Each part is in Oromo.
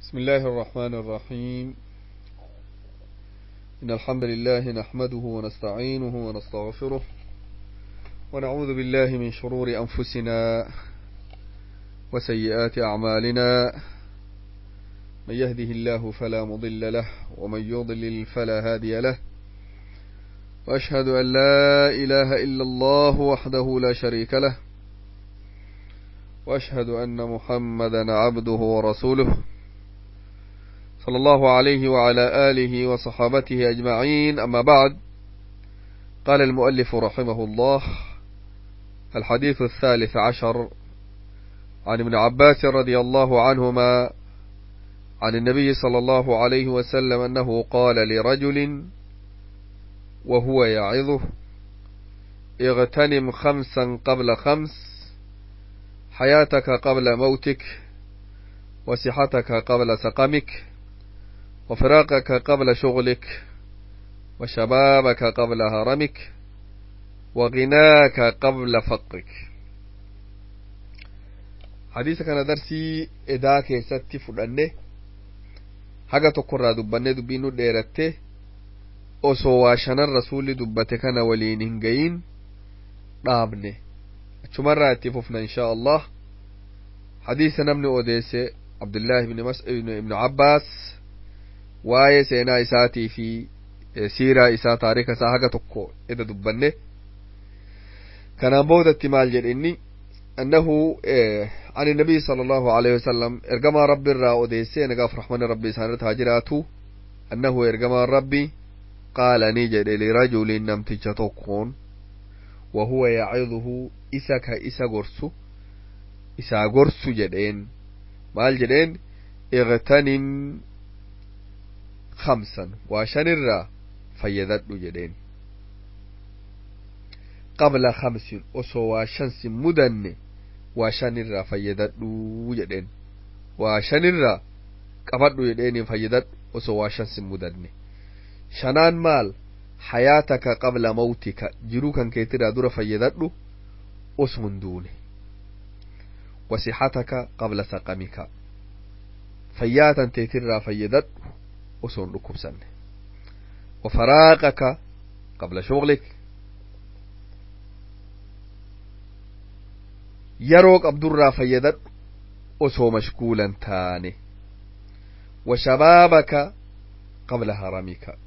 بسم الله الرحمن الرحيم. إن الحمد لله نحمده ونستعينه ونستغفره ونعوذ بالله من شرور أنفسنا وسيئات أعمالنا. من يهده الله فلا مضل له ومن يضلل فلا هادي له، وأشهد أن لا إله إلا الله وحده لا شريك له، وأشهد أن محمدا عبده ورسوله صلى الله عليه وعلى آله وصحابته أجمعين. أما بعد، قال المؤلف رحمه الله: الحديث 13 عن ابن عباس رضي الله عنهما عن النبي صلى الله عليه وسلم أنه قال لرجل وهو يعظه: اغتنم 5 قبل 5، حياتك قبل موتك، وصحتك قبل سقمك، وفراقك قبل شغلك، وشبابك قبل هرمك، وغناك قبل فقرك. حديثك أنا درسي إداك ستي فلانه حاجة تقرأ دبانه دبينو ديرته أسواشن الرسول دبتك أنا ولين هنجين نابنه أتشمرة اتففنا إن شاء الله. حديثنا من أوديسي عبد الله بن عباس واي سينا إساتي في سيرة إسا تاريخ ساحة تقو إذا دبنه كان بودة تمال جريني أنه عن النبي صلى الله عليه وسلم إرقما ربي الرأو ديسي نقاف رحمن ربي سانة هاجراته أنه إرقما ربي قال نيجد لرجل نمتج تقون وهو يعظه إسا قرسو جدين مال جدين: اغتنم 5 وشن الرا فيدد جدين قبل 5 أسوى شنس مدن وشن الرا فيدد جدين وشن الرا قبض جدين فيدد أسوى شنس مدن. شنان مال: حياتك قبل موتك، جروكا كيترا دور فيدد أسمن دونه، وصحتك قبل سقمك، فياتا تيترا فيدد أسون ركب سنة، وفراقك قبل شغلك، يروك أبدرا فيدد أسو مشكولا تاني، وشبابك قبل هرمك،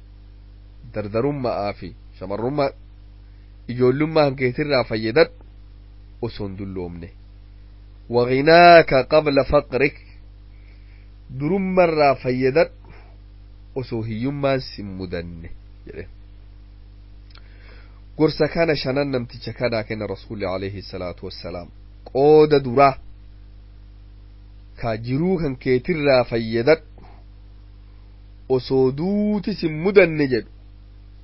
دردرما آفي شمرما إجولما هنكيترا فيدد أسون دلومني، وغناك قبل فقرك، درم مرة فيدد osoo hiyyummaan sin mudanne jedhe. gorsa kana shanan namticha kanaa kenna rasuulli alayhi salaatu wassalaam. qooda duraa ka jiruu kan keetirraa fayyadadhu osoo duuti sin mudanne jedhu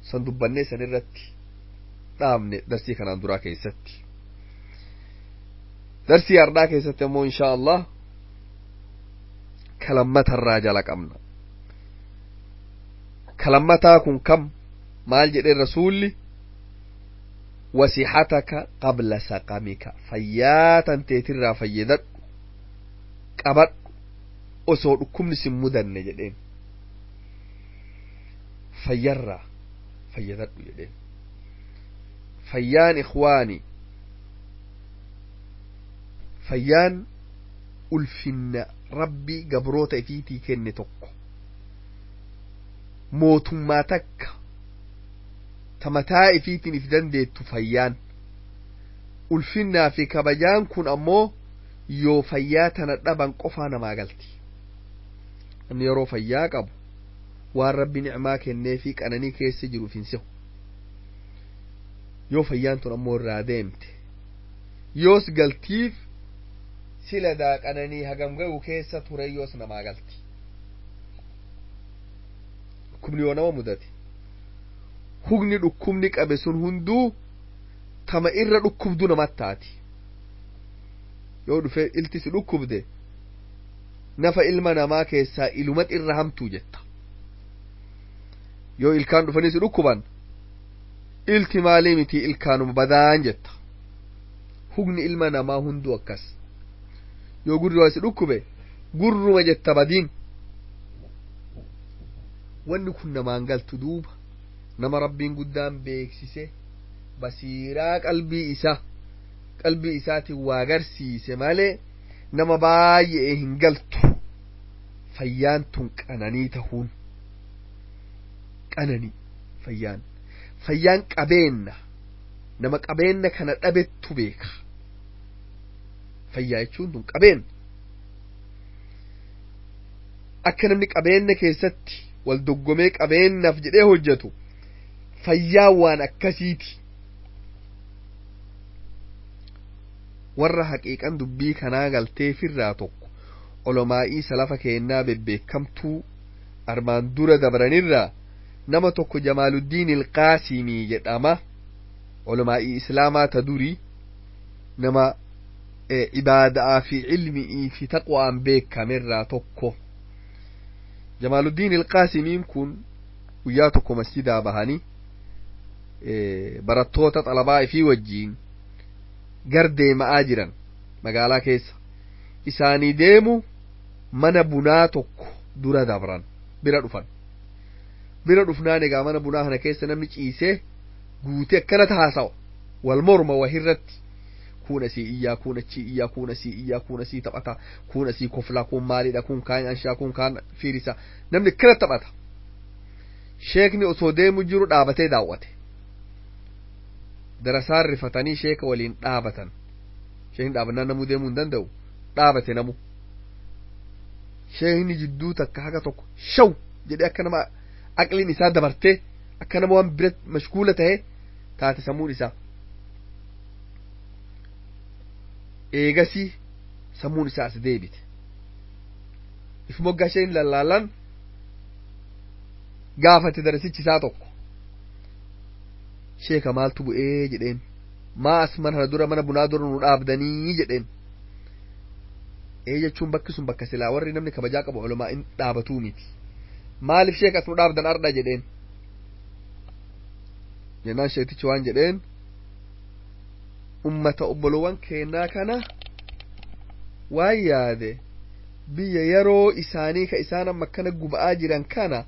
san dubbannee san irratti dhaabne darsii kanaan duraa keessatti. darsii hardhaa keessatti ammoo inshaa Allah kalammatarraa jala qabna. كلمتها كن كم مال جدي الرسول: وصحتك قبل سقمك، فياتا تيترا فيدت قبط أسود كم نسم مدن جدين فيرا فيدت جدين. فيان إخواني، فيان ألفن ربي قبروت فيتي كن تقو mootummaa takka tamataa ifiitiin if dandeettu fayyaan. ulfinnaa fi kabajaan kun ammoo yoo fayyaa tana dhaban qofaa namaa galti. namni yeroo fayyaa qabu waan rabbi ni'maa kennee fi qananii keessa jiru hin sehu. yoo fayyaan tun ammoo irraa deemte yoos galtiif sila daaqananii hagam ga'u keessa ture yoos namaa galti. dhukkubni yoo nama mudate hugni dhukkubni qabe sun hunduu tama irra dhukkubdu namatti taati. yoo dhufe ilti si dhukkubde nafa ilma namaa keessaa ilumat irra hamtuu jetta. yoo ilkaan dhufanii si dhukkuban ilti maalii miti ilkaanuma badaan jetta. hugni ilma namaa hunduu akkas. yoo gurri waa si dhukkube gurruma jetta badiin wanni kun namaan galtu duuba nama rabbiin guddaan beeksise basiiraa qalbii isaatiin waa agarsiise malee nama baay'ee hin galtu fayyaan tun qananii tahuun qananii fayyaan qabeenna nama qabeenna kana dhabettu beeka fayyaa jechuun tun qabeenna akka namni qabeenna keessatti wal doggomee qabeennaaf jedhee hojjetu fayyaa waan akkasiiti warra haqiiqan dubbii kanaa galteefirraa tokko olomaa'ii salafa keennaa bebbeekamtuu armaan dura dabranirraa nama tokko Jamaaluddiin Ilqaasimii jedhama olomaa'ii islaamaa ta durii nama ibaadaa fi ilmi'ii fi taqwaan beekamerraa tokko Jamaaluddiin Ilqaasimiin kun guyyaa tokko masjidaa bahanii barattoota xalabaa ifii wajjiin gardeema'aa jiran magaalaa keessa isaanii deemu mana bunaa tokko dura dabran bira dhufnaan egaa mana bunaa kana keessa namni ciisee guutee akkanatti haasawa wal morma wahirratti kun asii iyyaa kun achi iyyaa kun asii iyyaa kun asii taphata kun asii koflaa kun maalidha kun kaan anshaa kun kaan fiirisa namni akkanatti taphata sheekni osoo deemu jiru dhaabatee daawwate darasaan rifatanii sheeka waliin dhaabatan sheekni dhaabannaan namuu deemuu hin danda'u dhaabate namu sheekni jidduu takka haga tokko shaw jedhee akka nama aqliin isaa dabartee akka nama waan bira mashguula ta'e taate sammuun isaa eegasii sammuun isaa as deebite if moggaa isheen lallaalan gaafate darasichi isaa tokko sheeka maaltu bu'ee jedheen maa as mana dura mana bunaa dura nu dhaabdanii jedheen jechuun bakki sun bakka silaa warri namni kabajaa qabu ulamaa in dhaabatuu miti maaliif sheeka as nu dhaabdan ardha jedheen jennaan sheetichi waan jedheen ummata obbolowwan keennaa kana waan yaade biyya yeroo isaanii ka isaan amma akkana guba'aa jiran kana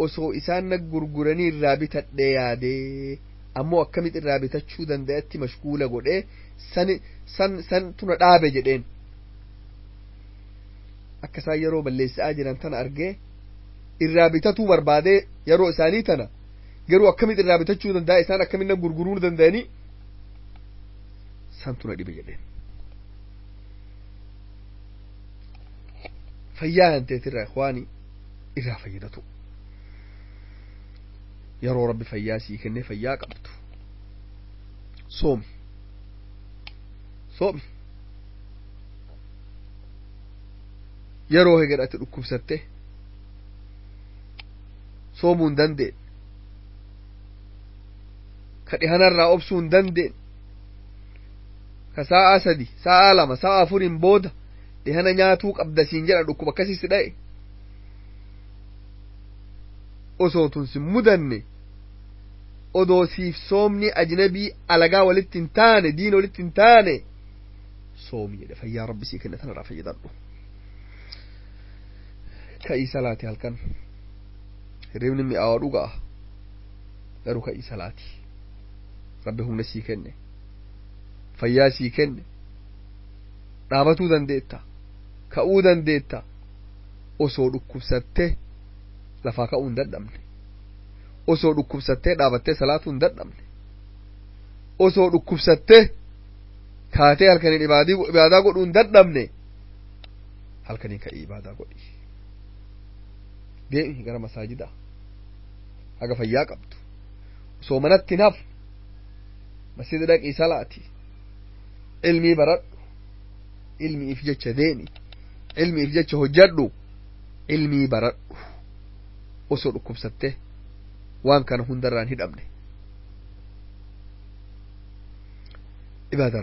osoo isaan na gurguranii irraa bitadhe yaade ammoo akkamit irraa bitachuu danda'etti mashguula godhee san tuna dhaabe jedheen akka isaan yeroo balleessaa jiran tana argee irraa bitatuu barbaadee yeroo isaanii tana garuu akkamit irraa bitachuu danda'a isaan akkamit na gurguruu danda'anii san tuna dhibe jedheen fayyaa hanteetirraa ikhwaanii irraa fayyadatu yeroo rabbi fayyaa sii kennee fayyaa qabdu soomi yeroo hegedhatti dhukkubsatte soomuu hin dandeen ka dhihanarraa obsuu hin dandeen ka sa'aa 3 sa'aa 2 sa'aa 4 booda dhihana nyaatuu qabda siin jedha dhukkuba akkasii si dha'e osoo tun sin mudanne odoo siif soomni ajnabii alagaa walitti hin taane diina walitti hin taane soomi jedhe fayyaa rabbi sii kenne tanarraa fayyadadhu ka'ii salaati halkan hirribni mi'aawa dhugaa garuu ka'ii salaati rabbi humna sii kenne fayyaa sii kenne dhaabatuu dandeetta ka'uu dandeetta osoo dhukkubsattee lafaa ka'uu hin dadhabne osoo dhukkubsattee dhaabattee salaatuu hin dadhabne osoo dhukkubsattee kaatee halkaniin ibaadaa godhuu hin dadhabne halkaniin ka'ii ibaadaa godhi deemi gara masaajidaa haga fayyaa qabdu osoo manatti hin hafne masjida dhaqii salaati ilmii baradhu ilmiif jecha deemi ilmiif jecha hojjadhu ilmii baradhu osoo dhukkubsattee waan kana hundarraan hidhamne ibaadaa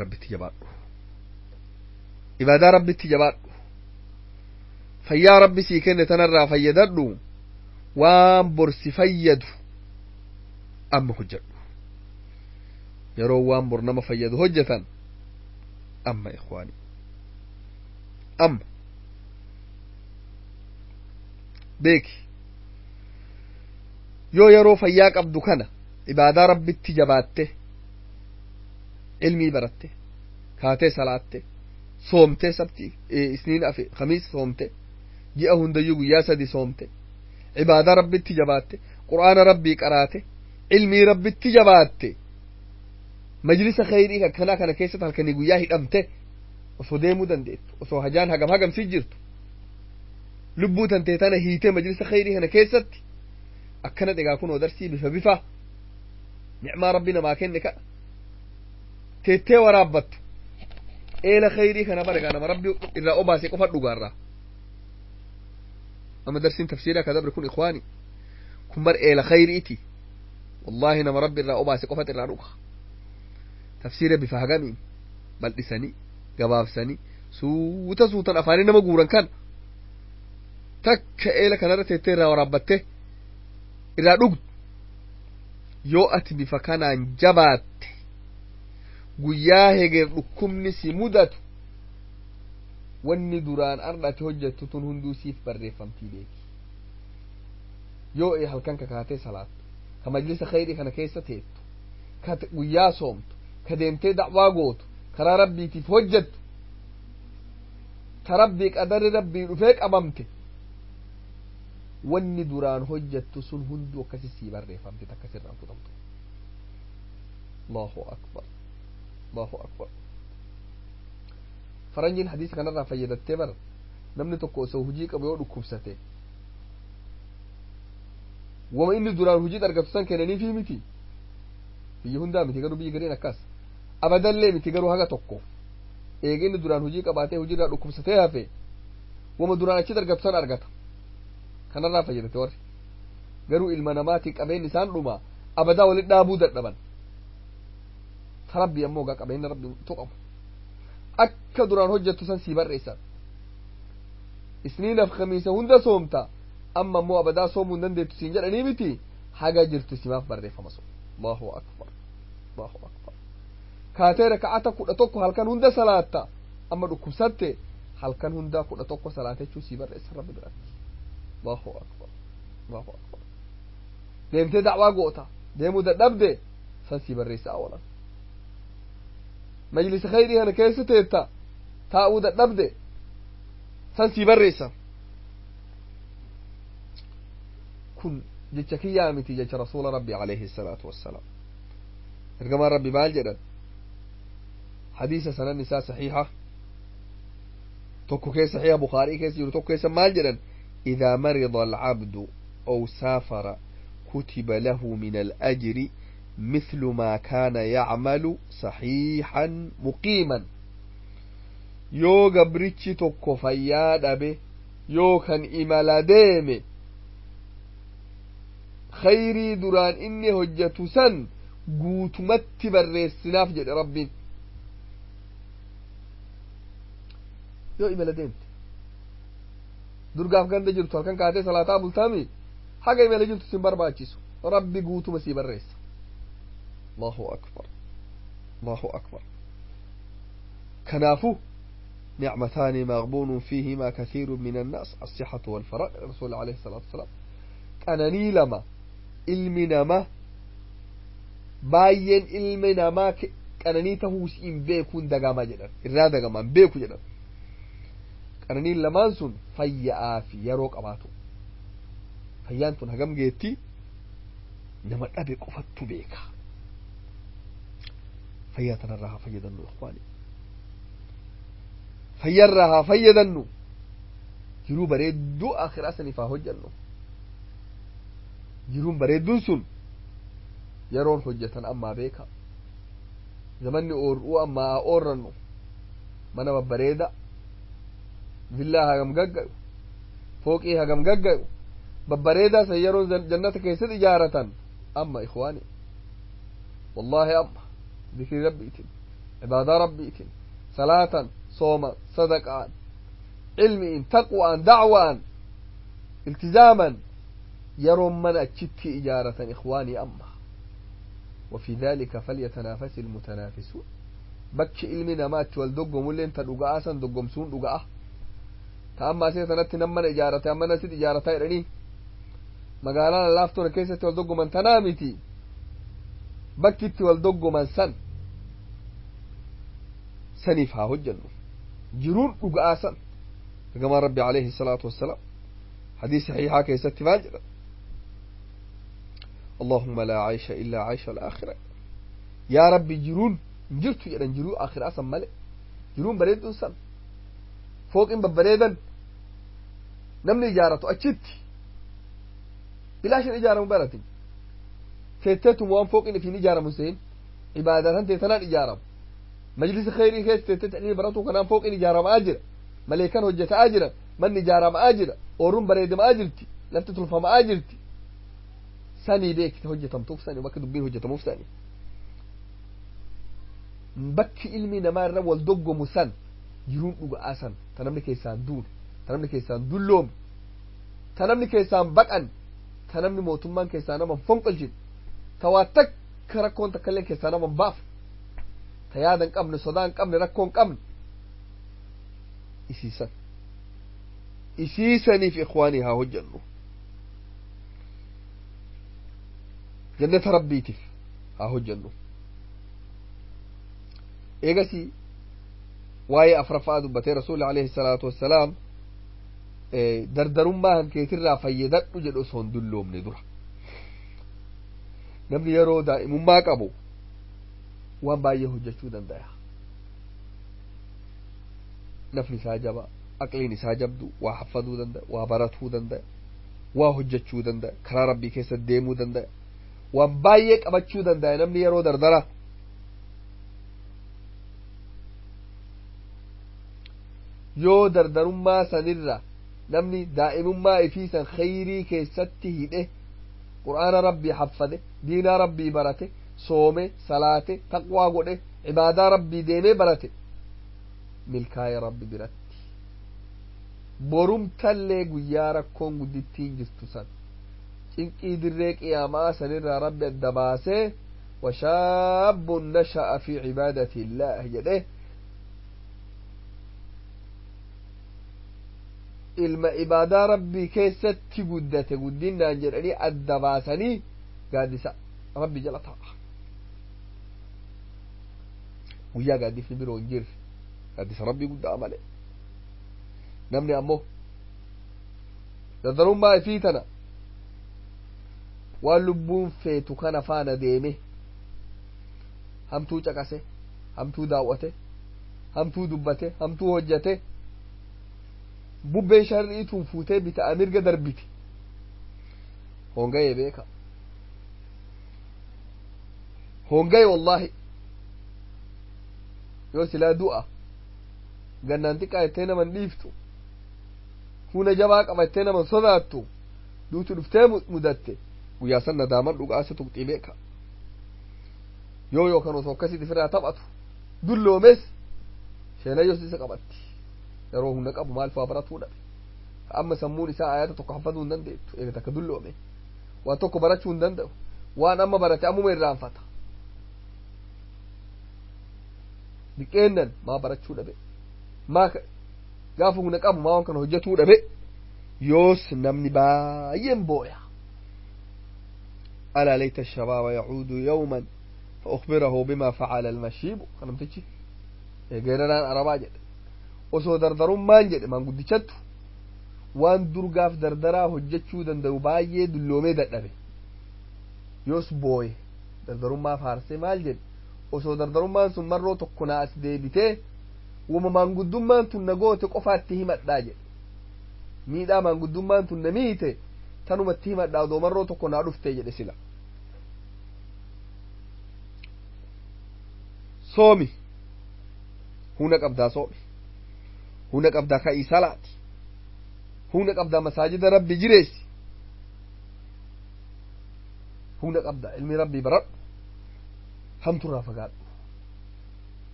rabbitti jabaadhu fayyaa rabbi sii kenne tanarraa fayyadadhu waan borsi fayyadu amma hojjadhu yeroo waan bor nama fayyadu hojjetan amma ikhwaani amma beeki yoo yeroo fayyaa qabdu kana ibaadaa rabbitti jabaatte ilmii baratte kaatee salaatte soomtee sabtii isniin afe khamiis soomte ji'a hundayyuu guyyaa sadi soomte ibaadaa rabbitti jabaatte qur'aana rabbii qaraate ilmii rabbitti jabaatte majlisa khayrii akkanaa kana keessatti halkanii guyyaa hidhamte osoo deemuu dandeettu osoo hajaan hagam si jirtu lubbuu tantee tana hiitee majlisa khayrii kana keessatti akkana dhigaa kunoo darsii bifa ni'maa rabbi namaa kenne kana teettee waraabbattu eela khayrii kana baragaa nama rabbi irraa obaase qofa dhugaarraa ama darsiin tafsiiraa ka dabre kun ikhwaani kun bar eela khayriiti wallaahi nama rabbi irraa obaase qofat irraa dhuga tafsiira bifa hagamiin bal'isanii gabaabsanii suutan afaanii nama guuran kan takka eela kanarra teettee irraa waraabbattee irraa dhugdu yoo ati bifa kanaan jabaatte guyyaa heger dhukkubni si mudatu wanni duraan ardhate hojjettu tun hunduu siif barreeffamtii beeki yoo halkan kakaatee salaattu ka majlisa khayrii kana keessa teettu ka guyyaa soomtu ka deemtee da'waa gootu karaa rabbiitiif hojjettu ta rabbii qadarri rabbii dhufee qabamte wanni duraan hojjettu sun hunduu akkasi sii barreeffamte takka sirraan fudhamtu allahu akbar allahu akbar faranjiin hadiisa kanarraa fayyadattee bar namni tokko osoo hujii qabu yoo dhukkubsate wama inni duraan hujii argatu san kennaniifii miti biyya hundaa miti garuu biyya gariin akkas abadallee miti garuu haga tokko eega inni duraan hujii qabaatee hujiirraa dhukkubsatee hafe wama duraan achi argatu san argata kanarraa fayyadate warri garuu ilma namaatii qabeen isaan dhuma abadaa walit dhaabuu dadhaban ta rabbii ammoo gaa qabeenna rabbii tuqamu akka duraan hojjettu san sii barreessan isniinaf khamiisa hunda soomta amma ammoo abadaa soomuu hin dandeettu siin jedhanii miti haga jirtu simaaf barreeffama sun allahu akbar allahu akbar kaatee raka'ata 11 halkan hunda salaatta amma dhukkubsatte halkan hunda 11 salaatechuu sii barreessan rabbi biratti allahu akbar allahu akbar deemtee da'waa goota deemuu dadhabde san sii barreessa awalan majlisa khayrii kana keessa teetta taa'uu dadhabde san sii barreessa kun jecha kiyyaa miti jecha rasuula rabbi alayhi salaatu wassalaam ergamaan rabbi maal jedhan hadiisa sanan isaa saxiixa tokko keessa saxiixa bukaarii keessa jiru tokko keessa maal jedhan إذا مرض العبد أو سافر كتب له من الأجر مثل ما كان يعمل صحيحا مقيما يو قبرتش تكو فياد به يو كان إمالا ديمي خيري دران إني هجة سن قوت متبر السناف جد ربي يو إمالا ديمت durgaaf ganda jirtu halkan kaatee salaataa bultaami haga imala jirtu sin barbaachisu rabbi guutuma sii barreessa allahu akbar allahu akbar kanaafu نعمتان مغبون فيهما كثير من الناس الصحة والفراغ الرسول عليه الصلاة والسلام كانني لما علمنا باين علمنا ما كانني تهوس إن بيكون دقاما جدا إرادة قاما بيكو جدا كانني لما سن فيا في يروك أباتو فيانتون هقام جيتي نما أبي قفتو بيكا فياتنا الرها فيدنو إخواني فيرها فيدنو jiruu bareedduu akhiraa saniif haa hojjannu jiruun bareedduun sun yeroon hojjetan ammaa beeka zamanni oor'uu ammaa haa oorrannu mana babbareeda villaa hagam gaggayu fooqii hagam gaggayu babbareedaa san yeroon jannata keessatti ijaaratan amma ikhwaani wallaahi amma dikrii rabbiitin ibaadaa rabbiitin salaatan صوما صدقان علم تقوى دعوان التزاما يرون من أجدت إجارة إخواني أما وفي ذلك فليتنافس المتنافسون بك علمنا مات والدقم اللي انت دقاء سن دقم سون دقاء تأما سيتنت نمن إجارة أما نسيت إجارة إرني magaalaa laaftoon keessatti wal doggoman tanaa miti bakkitti wal doggoman san saniif haa hojjannu jiruun dhuga'aa san ergamaan rabbi alayhi salaatu wassalaam حديث صحيحة كيست ماجرة اللهم لا عيش إلا عيش الآخرة يا ربي جرون جرت يرن جرو آخر أصلا ملئ جرون بريد دوسان فوق إن ببريدا نمني إجارة أجت بلاش الإجارة مبارتين تيتتم وان فوق إن في نجارة مسين عبادة تيتنان إجارة مجلس خيري كيس تيتتعني براتو كنان فوق إن إجارة مآجرة مليكان هجة آجرة من إجارة مآجرة ورون بريد مآجرتي لفت تلفى مآجرتي ساني بيك هجة مطوف ساني وبك دبين هجة مطوف ساني بك علمي نمار والدق مسان جرون أوغا آسان تنملي كيسان دون تنملي كيسان دولوم تنملي كيسان بقن تنملي موتمان كيسان من فنق الجد تواتك ركون تكلم كيسان من باف تيادن قمن صدان قمن ركون قمن إسيسان إسيساني في إخوانها هجنو جنة ربي تف ها هجنو إيغسي واي أفرفا دبتي رسول عليه الصلاة والسلام دردرون ما هم كيتر فيدت نجد أسهن دلوم ندرة نمني يرو دائم ما قبو وان بايه هجتشو دندايا نفني ساجبا أقليني ساجبدو وحفظو دندا وبرتو دندا وهجتشو دندا كرا ربي كيس ديمو دندا وان بايه قبتشو دندا نمني يرو دردرة yoo dardarummaa sanirra namni daa'imummaa ifiisan khayrii keessatti hidhe qur'aana rabbii haffade diinaa rabbii barate soome salaate taqwaa godhe ibaadaa rabbii deemee barate milkaa'e rabbi biratti borumtallee guyyaa rakkoon guddittiin jirtu san cinqii dirree qiyaamaa sanirraa rabbi adda baasee washaabbun nasha'a fi cibaadati illaah jedhe ilma ibaadaa rabbii keessatti guddate guddinaan jedhanii adda baasanii gaaddisa rabbi jala ta'a guyyaa gaaddifni biroo hin jirre gaaddisa rabbii guddaa malee namni ammoo dardarummaa ifii tana waan lubbuun feetu kana faana deeme hamtuu caqase hamtuu daawwate hamtuu dubbate hamtuu hojjate bubbeen sharriituun fuutee bita'a mirga darbite hongaye beeka hongaye wallahi yoo silaa du'a gannaan xiqqaa ittee naman dhiiftu huna jabaa qaba ittee naman sodaattu duutu dhuftee mudatte guyyaa san nadaaman dhugaasa tuqxii beeka yoo yookaan osoo akkasitti ofirraa taphatu dulloomes sheenayyos isa qabatti yeroo hunda qabu maal faa baratuu dhabe amma sammuun isaa ayata tokko hafaduu hin dandeettu eega takka dulloome waan tokko barachuu hin danda'u waan amma barate ammuma irraanfata diqqeennan maa barachuu dhabe maa gaafa hunda qabu maa waan kana hojjetuu dhabe yoos namni baay'een booya alaa layta shabaaba yacuudu yawman fa ukhbirahu bimaa facala almashiibu kanamtichi geeraraan arabaa jedhe osoo dardarummaan jedhe maanguddichattu waan durgaaf dardaraa hojjechuu danda'u baay'ee dulloomee dadhabe yoos booye dardarummaa faarsee maal jedhe osoo dardarummaan sun marroo tokko na as deebitee wama maanguddummaan tun na goote qofaatti himadhaa jedhe miidhaa maanguddummaan tun na miite tanumatti himadhaa odoo marroo tokko naa dhuftee jedhe sila soomi huna qabdaa soomi huna qabdaa ka'ii salaati huna qabdaa masaajida rabbi jireessi huna qabdaa ilmi rabbii baradhu hamtuurraa fagaadhu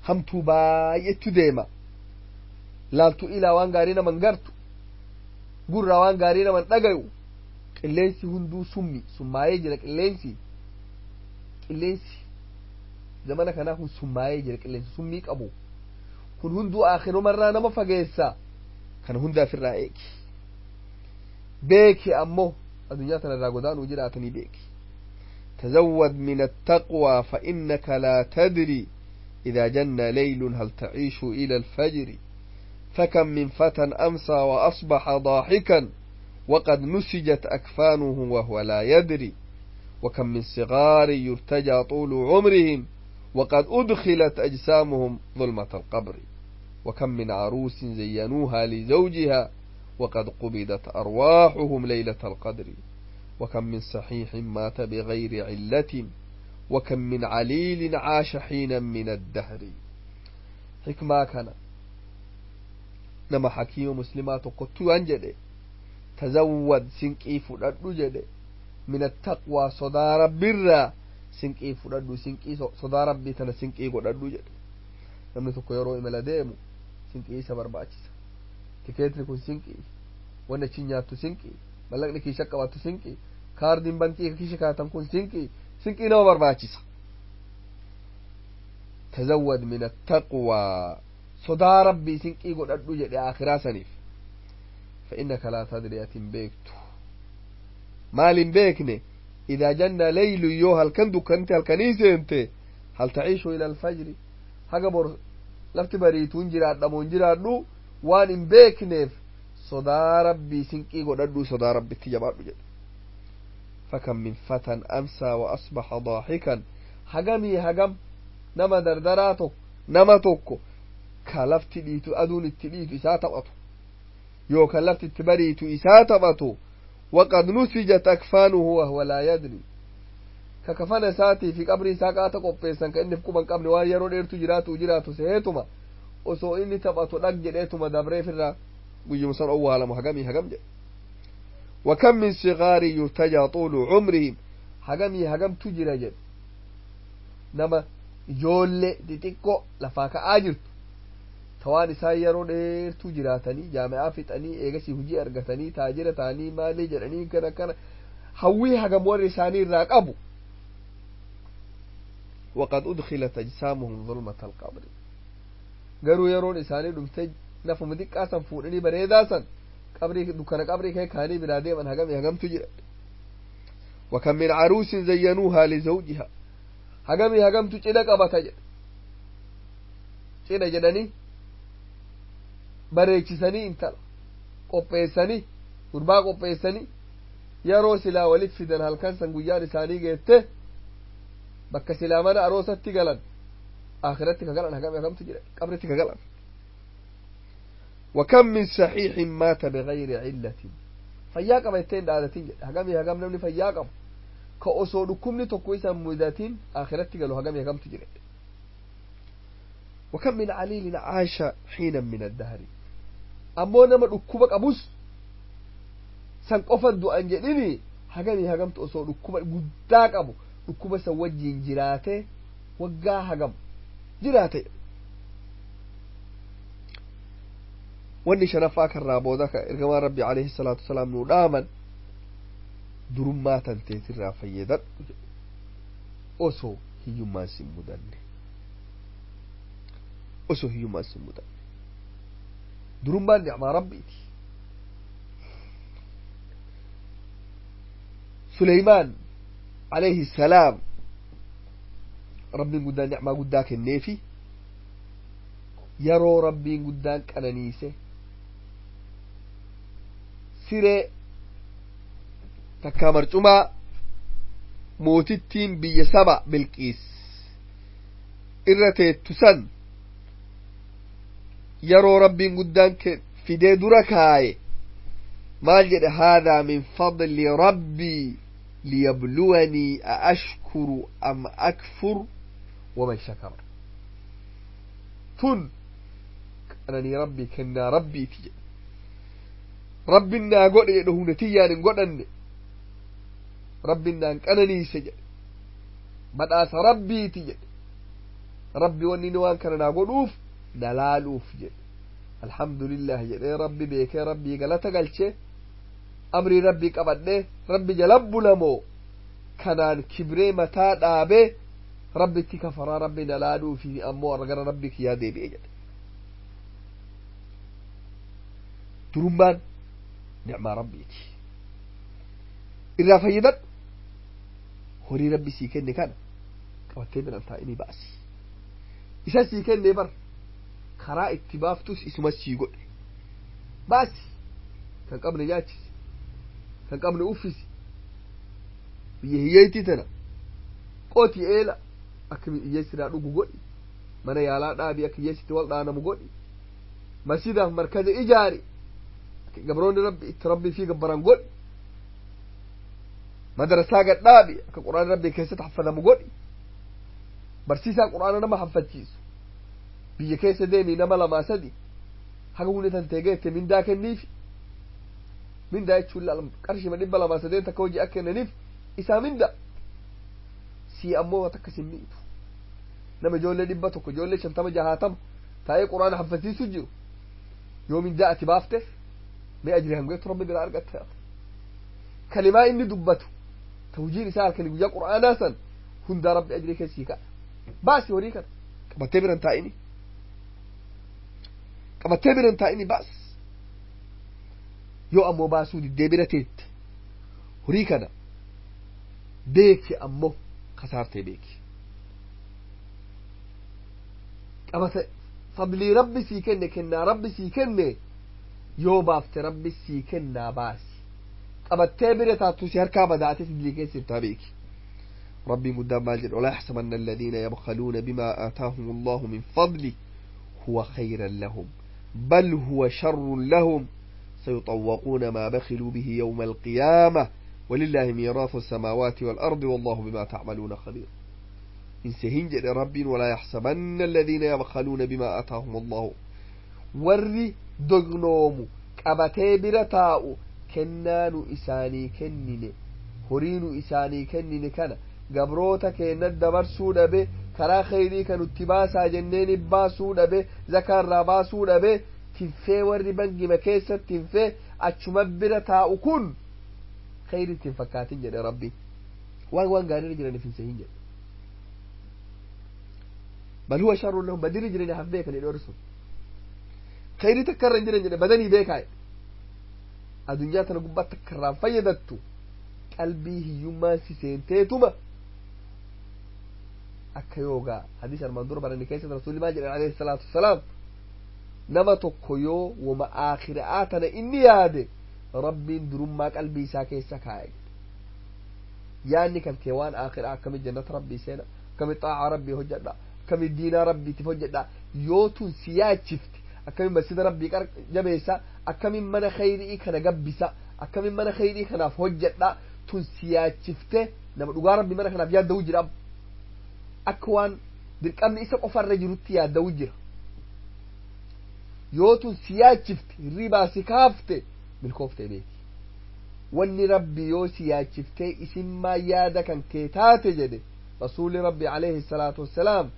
hamtuu baay'eetu deema laaltu ilaa waan gaarii naman gartu gurraa waan gaarii naman dhagayu qilleensi hunduu summaayee jira qilleensi zamana kanaa kun summaayee jira qilleensi summii qabu kun hunduu akhirumarraa nama fageessa kana hundaa ofirraa eegi beeki ammoo الدنيا الراغودان وجراتني بيك تزود من التقوى فإنك لا تدري إذا جن ليل هل تعيش إلى الفجر فكم من فتى أمسى وأصبح ضاحكا وقد نسجت أكفانه وهو لا يدري وكم من صغار يرتجى طول عمرهم وقد أدخلت أجسامهم ظلمة القبر وكم من عروس زينوها لزوجها وقد قبضت أرواحهم ليلة القدر وكم من صحيح مات بغير علة وكم من عليل عاش حينا من الدهر حكما كان نما حكيم مسلمات قطو أنجد تزود سنكي فردو جد من التقوى صدى رب الرا سنكي فردو سنكي صدى ربي تنا سنكي قردو جد نمني تكو يرو إملا ديمو سنكي سبر باچيسا تكيتني كون سنكي وانا چنياتو سنكي ملقني كي شكواتو سنكي كاردين بانكي كي شكاتن كون سنكي سنكي نو برباچيسا تزود من التقوى صدى ربي سنكي قردو جد آخرا سنيف فإنك لا تدري أتم بيكتو مال بيكني إذا جن ليل يوها الكندو كنت الكنيسة انت هل تعيش إلى الفجر هقبر لفت بريتون جراد دمون جرادو وان بيكني صدى ربي سنكي قدردو صدى ربي تجبار بجد فكم من فتى أمسى وأصبح ضاحكا هقم نما دردراتك نما توكو كالفت ليتو أدون التليتو إساتبطو يو كالفت التبريتو إساتبطو وقد نسجت أكفانه وهو لا يدري ككفن ساتي في قبري ساقاتا قبيسا كأني فكما قبل وان يرون إرتو جراتو سيهتما وسو إني تبطو لقجلتما دبري في الرا ويجي مصر أولا محقمي حقم جل وكم من صغار يرتجى طول عمرهم حقم تجرى جل نما جول ديتيكو لفاك آجرت توان isaan yeroo dheertuu jiraatanii jaami'aa fixanii eegasii hujii argatanii taajira ta'anii maalee jedhanii kana hawwii hagam warri isaanii irraa qabu وقد أدخلت أجسامهم ظلمة القبر قالوا يرون إساني دمتج نفهم ديك آسان فورني بريداسا قبري دكان قبري كي كاني بنادي من هقم تجرى وكم من عروس زينوها لزوجها هقم تجرى قبطة جرى جدني bareechisanii intala qopheessanii gurbaa qopheessanii yeroo silaa walit fidan halkan san guyyaan isaanii geette bakka silaa mana aroosatti galan akhiratti ka galan hagamtu jira qabritti ka galan وكم من صحيح مات بغير علة فيا قبيتين دادتين هقم نمني فيا قب كأسو دكمني تقويسا مداتين آخرتي قالوا هقم تجري وكم من عليل عاش حينا من الدهر أمو نما دكوبك أبوس سان قفن دو أنجليني هقم تأسو دكوبك قداك أبو دكوبك سوجين جراته وقا هقم جراته واني شرفاك الرابو ذاك إرقما ربي عليه الصلاة والسلام نوداما درما تنتيتر رافيدا أسو هيوما سمودن أسو هيوما سمودن درما نعم ربيتي سليمان عليه السلام ربي قدان نعم قداك النيفي يرو ربي قدان كنانيسه siree takka marcumaa mootittiin biyya saba bilqiis irra teettu san yeroo rabbiin guddaan fidee dura kaaye maal jedhe haadaa min fadli rabbii liyabluwanii aashkuru am akfur waman shakara tun qananii rabbii kennaa rabbiiti jedhe ربنا قد يدهو نتيان قدن ربنا قنني سجد بدأت ربي تجد ربي وني نوان كان قدوف دلالوف جد الحمد لله جد ربي بيك ربي قلت قلت أمري ربي قبضه ربي جلب لمو كانان كبري متى دابه ربي تكفر ربي دلالو في أمور غير ربي كيادي بيجد ترمان نعم ربيتي irraa fayyadadhu horii rabbi sii kenne kana qabattee biran taa'inii baasi isa sii kenne bar karaa itti baaftus isuma sii godhe baasi kan qabne nyaachisi kan qabne uffisi biyya hiyyeetii tana qooti eela akkami hiyyeessiraa dhugu godhi mana yaalaa dhaabii akka hiyyeessitti wal dhaanamu godhi masjidaaf markaza ijaari gabroonni rabbi itti rabbii fi gabbaran godhi madarasaa gad dhaabi akka quraana rabbii keessatti haffadamu godhi barsiisaa quraana nama haffachiisu biyya keessa deemii nama lamaa sadi haga hunde tantee geette mindaa kenniifi mindaa jechuun qarshima 200 takka hojii akka kennaniif isaa minda sii ammoo takka sin miitu nama ijoollee 100 ijoollee 50 60 taa'ee quraana haffachiisu jiru yoo mindaa ati baafteef mee ajri hangeetu rabbi biraa argatte kalimaa inni dubbatu tawjiin isaa halkanii guyyaa quraanaa san hundaa rabbi ajri keessii ka'a baasi horii kana qabattee biran taa'ini baas yoo ammoo baasuu diddee bira teette horii kana beeki ammoo kasaartee beeki qabate fadlii rabbi sii kenne kennaa rabbi sii kenne yoo baafte rabbi sii kennaa baasi qabattee bira taattu si harkaa badaates dilii keessirtaa beeki ربي مدام ماجد ولا يحسبن الذين يبخلون بما آتاهم الله من فضله هو خيرا لهم بل هو شر لهم سيطوقون ما بخلوا به يوم القيامة ولله ميراث السماوات والأرض والله بما تعملون خبير إن سهنجد ربي ولا يحسبن الذين يبخلون بما آتاهم الله ورّي دغنوم كبتي برتاء كنان إساني كنن هرين إساني كنن كان gabroota keenya dabarsuu dhabe karaa khayrii kan utti baasaa jenneen baasuu dhabe zakaarraa baasuu dhabe tinfee warri bangima keessatti tinfee achuma bira taa'u kun khayrii tin fakkaatin jedhe rabbi waan gaarii jiraniif hin sehin jedhe bal huwa sharrun lahum badiri jirani haf beekani dhorsu khayrii takkarra hin jiran jedhe badanii beekaa adunyaa tana gubbaa takkarraan fayyadattu qalbii hiyyummaan si seenteetuma akka yoogaa hadiis armaan dura barani keessatti rasuulli maal jedhan alayhi salaatu wassalaam nama tokko yoo wama aakhiraa tana inni yaade rabbiin durummaa qalbii isaa keessa kaa'e yaanni kan kee waan aakhiraa akkami jannata rabbii seena akkami xaa'a rabbii hojjedha akkami diinaa rabbiitiif hojjedha yoo tun si yaachifte akkami masjida rabbii jabeessa akkami mana khayrii kana gabbisa akkami mana khayrii kanaaf hojjedha tun si yaachifte nama dhugaa rabbii mana kanaaf yaadda'u jira akka waan dirqamni isa qofarra jirutti yaadda'u jira yoo tun si yaachifte hirribaa si kaafte milkooftee beeki wanni rabbi yoo si yaachiftee isimmaa yaada kan kee taate jedhe rasuuli rabbi alayhi salaatu wassalaam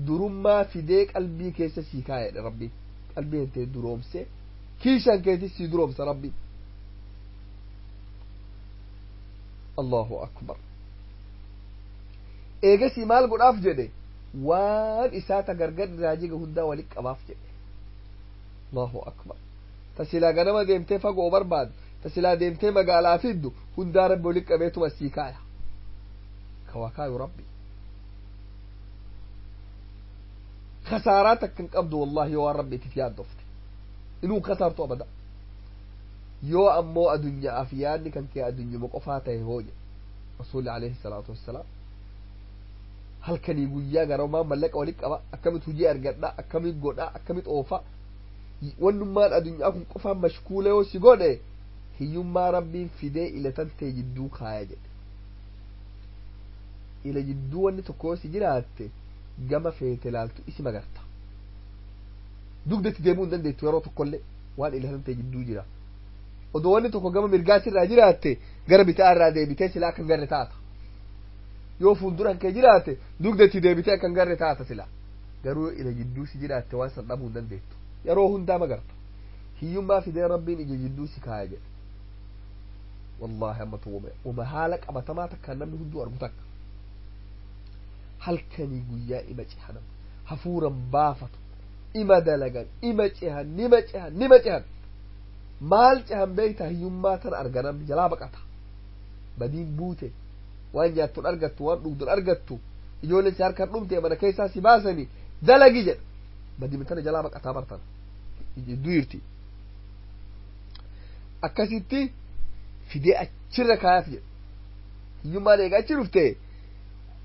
durummaa fidee qalbii keessa sii kaayedha rabbi qalbii hintee duroomse kiishan keetis sii duroomsa rabbi allahu akbar eegasii maal godhaaf jedhe waan isaata gargar irraa jiga hundaa walit qabaaf jedhe allahu akbar tasilaa ganama deemtee fagoo barbaadu tasilaa deemtee magaalaa fiddu hundaa rabbi walit qabeetuma sii kaaya kawakaayu rabbi khasaaraa takkan qabdu wallahi yoo waan rabbiitiif yaaddofte inuu kasaartu abada yoo ammoo adunyaaf yaadni kan kee adunyuma qofaa ta'e hooje rasuuli alayhi salaatu wassalaam halkanii guyyaa garamaa mallaqa walit qaba akkamit hujii argadha akkamit godha akkamit oofa wannummaan adunyaa kun qofaan mashkuula yoo si godhe hiyyummaa rabbiin fidee ila tantee jidduu kaaya jedhe ila jidduu wanni tokko yoo si jiraatte gama feete laaltu isi magarta dugdatti deemuu hin dandeettu yeroo tokkollee waan ila tantee jidduu jira odoo wanni tokko gama mirgaasirraa jiraatte gara bitaa irraa deebitee silaa akkan garre taata yoo fuulduran kee jiraate dugdatti deebitee akkan garre taata silaa garuu ila jidduu si jiraatte waan san dhabuu hin dandeettu yeroo hundaa magarta hiyyummaa fidee rabbiin ija jidduu si kaaya jedhe wallaahi amma tuwume uma haala qabatamaa takkaan namni hunduu argu takka halkanii guyyaa ima cehanam hafuuran baafatu ima dalagan ima cehan nima cehan maal cehan beekta hiyyummaa tan arganam jalaa baqata badiin buute waan nyaattu argattu waan dhugdu argattu ijoolleen si harkaan dhumte mana keessaa si baasanii dalagi jedha badii tana jalaa baqataa bartan jidduu jirti akkasitti fidee achirra kaayaaf jedha hiyyummaan eega achi dhufte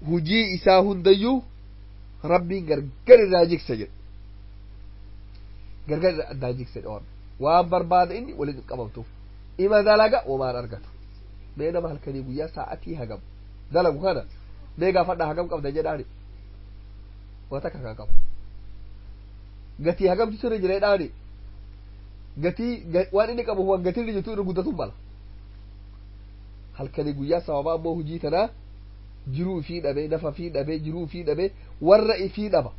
hujii isaa hundayyuu rabbiin gargar irraa jigsa jedha gargar irraa addaan jigsa jedha waan barbaada inni waliin qabamtuuf ima dalaga waan argatu mee nama halkanii guyyaa sa'atii hagam dalagu kana mee gaafadha hagam qabda jedhaani wata kan qabu gatii hagamtu sirri jira jedhaani gatii waan inni qabu waan gatii inni jitu irra guddatu mala halkanii guyyaa sababa ammoo hujii tanaa jiruu ifii dhabe nafa ifii dhabe jiruu ifii dhabe warra ifii dhaba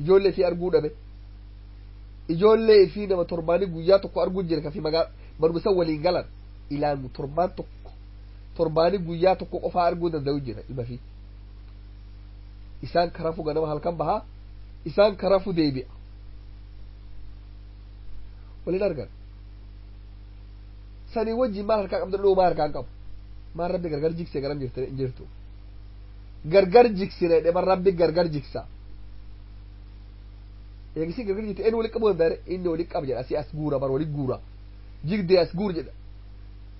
ijoollee ifii arguu dhabe ijoollee ifii nama torbaanii guyyaa tokko arguu jira kafi barumsa waliin galan ilaan torbaan tokko torbaanii guyyaa tokko qofaa arguu danda'u jira ilma fi isaan karafu ganama halkan bahaa isaan karafu deebi'a waliin argan sanii wajjin maal harkaa qabda dhoo maal harkaan qabu maal rabbi gargar jigsee garam jirtu gargar jigsine dhema rabbi gargar jigsa eegisi gargar jirtu inni waliin qabu danda'e inni waliin qaba jedha asii as guura bar waliin guura jigdee as guur jedha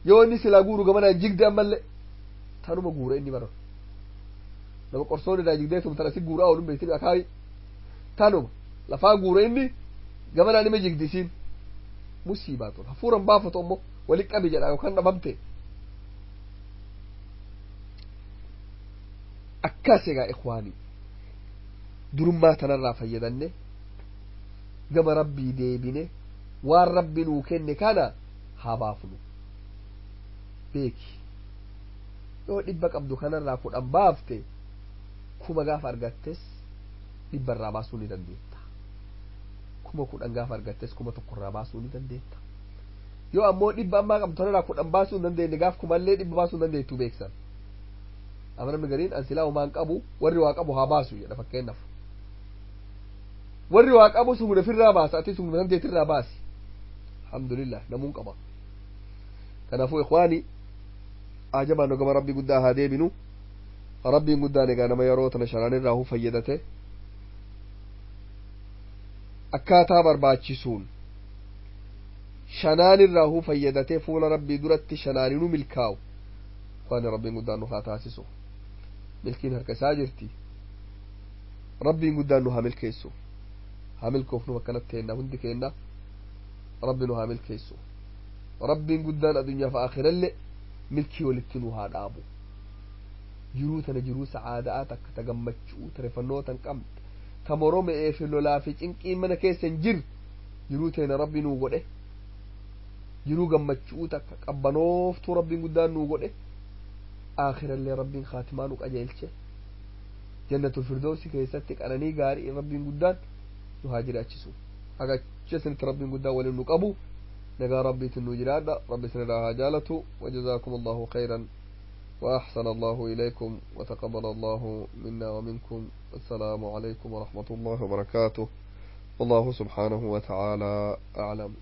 yoo inni silaa guuru gamanaan jigdee ammallee tanuma guura inni bara nama qorsoon irraa jigdee tum tana si guuraa oolun beektini akaayi tanuma lafaa guura inni gamanaan ima jigdisiin musiibaa tun hafuuran baafatu ammoo waliin qabi jedha yookaan dhabamte akkas egaa ikwaanii durummaa tanarraa fayyadanne gama rabbii deebine waan rabbi nuu kenne kana haa baafnu beeki yoo dhibba qabdu kanarraa 10 baafte 10 gaafa argattes 100 irraa baasuu ni dandeetta 10 gaafa argattes 1 irraa baasuu ni dandeetta yoo ammoo 100 ammaa qabdu kanarraa 10 baasuu hin dandeenye gaaf 1 illee 100 baasuu hin dandeettu beeksan amma namni gariin an silaa umaan qabu warri waa qabu haa baasu jedha fakkeenyaaf warri waa qabu sumuna firraa baasa ati sumuna dandeetirraa baasi alhamdulillah namuun qaba kanaafuu ikhwaani ajabaan gama rabbii guddaa haa deebinu rabbiin guddaan egaa nama yeroo tana shanaanirraa hu fayyadate akkaataa barbaachisuun shanaanirraa hu fayyadatee fuula rabbii duratti shanaaninu milkaa'u ikhwaani rabbiin guddaan nu haa taasisu milkiin harka isaa jirti rabbiin guddaan nu haa milkeessu haa milkoofnu akkanatti hennaa hundi keenna rabbi nu haa milkeessu rabbiin guddaan addunyaa fi aakhirallee milkii walitti nu haa dhaabu jiruu tana jiruu sa'aadaa takka ta gammachuu ta refannoo tan qabne ta moromee fi lolaa fi cinqii mana keessa hin jirre jiruu teena rabbi nuu godhe jiruu gammachuu takka qabbanooftuu rabbiin guddaan nuu godhe aakhirallee rabbiin khaatimaa nu qajeelche jannatul firdoosi keessatti qananii gaarii rabbiin guddaan nu haa jiraachisu hagacha sinitti rabbiin guddaan waliin nu qabu نجا ربي تنو جرادة ربي سنراها جالته وجزاكم الله خيرا وأحسن الله إليكم وتقبل الله منا ومنكم السلام عليكم ورحمة الله وبركاته والله سبحانه وتعالى أعلم